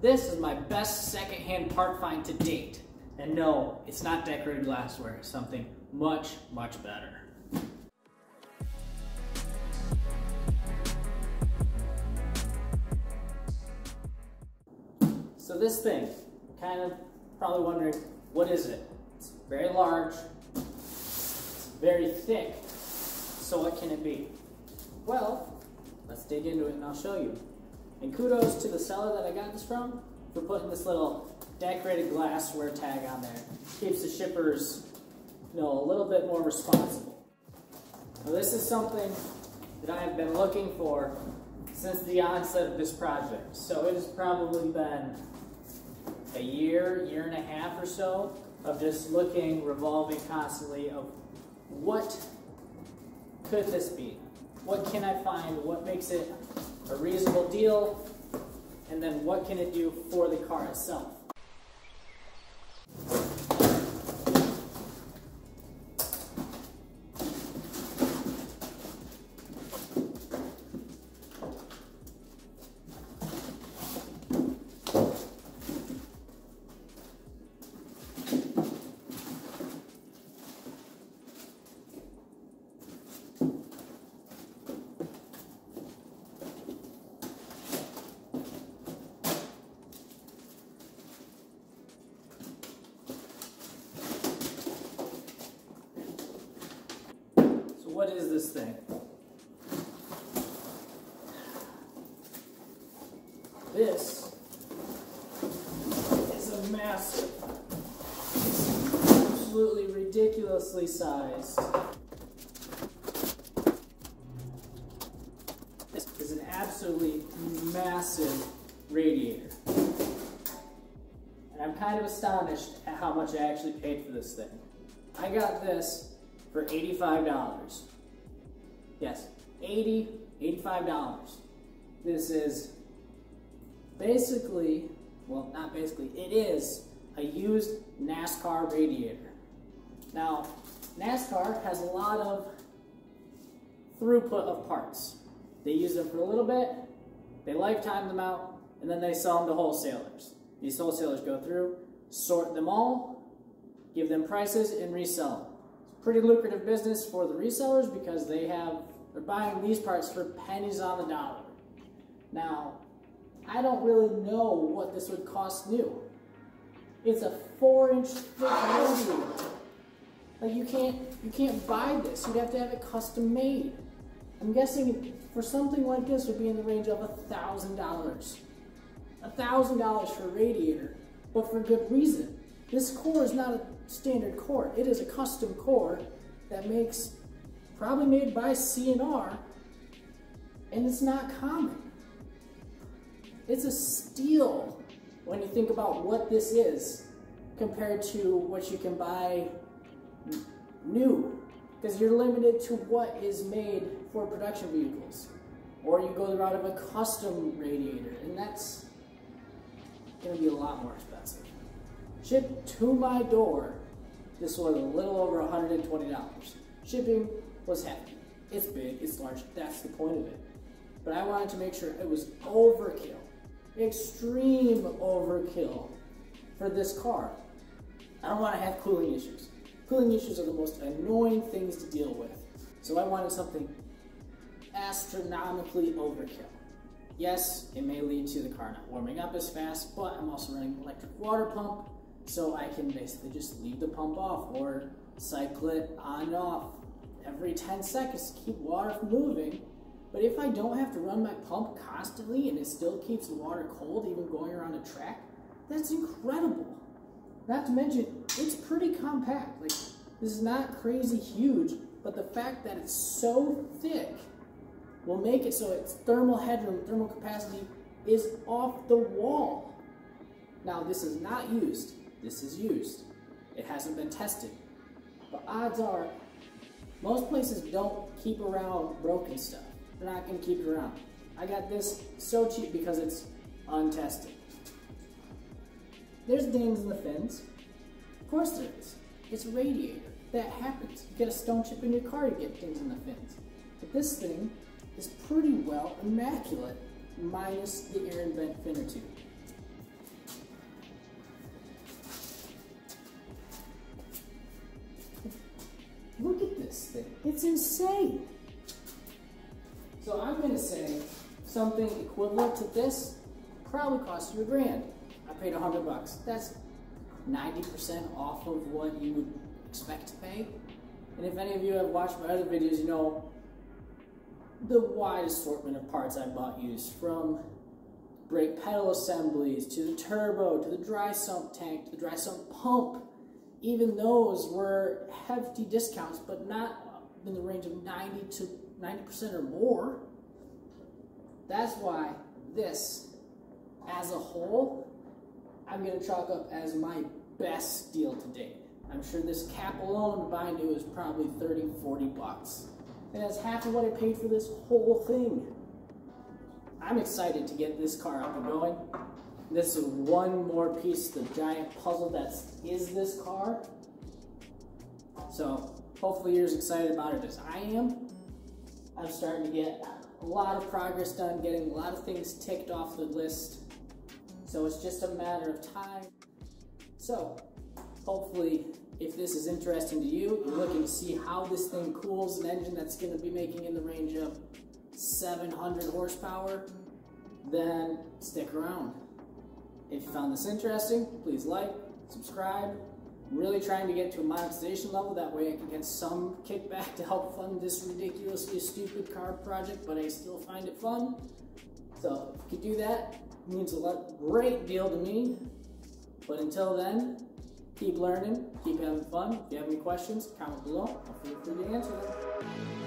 This is my best secondhand part find to date. And no, it's not decorated glassware, it's something much, much better. So this thing, kind of probably wondering, what is it? It's very large, it's very thick, so what can it be? Well, let's dig into it and I'll show you. And kudos to the seller that I got this from for putting this little decorated glassware tag on there. Keeps the shippers, a little bit more responsible. Now this is something that I have been looking for since the onset of this project. So it has probably been a year and a half or so of just looking, revolving constantly of what could this be? What can I find? What makes it a reasonable deal? And then what can it do for the car itself? What is this thing? This is a massive, absolutely ridiculously sized. This is an absolutely massive radiator. And I'm kind of astonished at how much I actually paid for this thing. I got this for $85. Yes, $85. This is basically, well, not basically, it is a used NASCAR radiator. Now, NASCAR has a lot of throughput of parts. They use them for a little bit, they lifetime them out, and then they sell them to wholesalers. These wholesalers go through, sort them all, give them prices, and resell them. Pretty lucrative business for the resellers because they're buying these parts for pennies on the dollar. Now, I don't really know what this would cost new. It's a 4-inch thick radiator. Like you can't buy this. You'd have to have it custom made. I'm guessing for something like this would be in the range of $1,000. $1,000 for a radiator, but for good reason. This core is not a standard core. It is a custom core that probably made by C&R, and it's not common. It's a steal when you think about what this is compared to what you can buy new, because you're limited to what is made for production vehicles, or you go the route of a custom radiator, and that's going to be a lot more expensive. Shipped to my door, this was a little over $120. Shipping was hefty. It's big, it's large, that's the point of it. But I wanted to make sure it was overkill, extreme overkill for this car. I don't want to have cooling issues. Cooling issues are the most annoying things to deal with. So I wanted something astronomically overkill. Yes, it may lead to the car not warming up as fast, but I'm also running an electric water pump, so I can basically just leave the pump off or cycle it on and off every 10 seconds to keep water from moving. But if I don't have to run my pump constantly and it still keeps the water cold even going around a track, that's incredible. Not to mention, it's pretty compact. Like, this is not crazy huge, but the fact that it's so thick will make it so its thermal headroom, thermal capacity is off the wall. Now, this is not used. This is used. It hasn't been tested. But odds are, most places don't keep around broken stuff. They're not going to keep it around. I got this so cheap because it's untested. There's dings in the fins. Of course there is. It's a radiator. That happens. You get a stone chip in your car, you get dings in the fins. But this thing is pretty well immaculate, minus the air and vent fin or two. It's insane. So I'm gonna say something equivalent to this probably cost you $1,000. I paid $100. That's 90% off of what you would expect to pay. And if any of you have watched my other videos, you know the wide assortment of parts I bought used, from brake pedal assemblies to the turbo to the dry sump tank to the dry sump pump. Even those were hefty discounts, but not in the range of 90% or more. That's why this, as a whole, I'm going to chalk up as my best deal to date. I'm sure this cap alone to buy new is probably 30, 40 bucks. And that's half of what I paid for this whole thing. I'm excited to get this car up and going. This is one more piece of the giant puzzle that is this car. So hopefully you're as excited about it as I am. I'm starting to get a lot of progress done, getting a lot of things ticked off the list. So it's just a matter of time. So hopefully, if this is interesting to you, you're looking to see how this thing cools an engine that's going to be making in the range of 700 horsepower, then stick around. If you found this interesting, please like, subscribe. I'm really trying to get to a monetization level, that way I can get some kickback to help fund this ridiculously stupid car project, but I still find it fun. So if you could do that, it means a great deal to me. But until then, keep learning, keep having fun. If you have any questions, comment below. I'll feel free to answer them.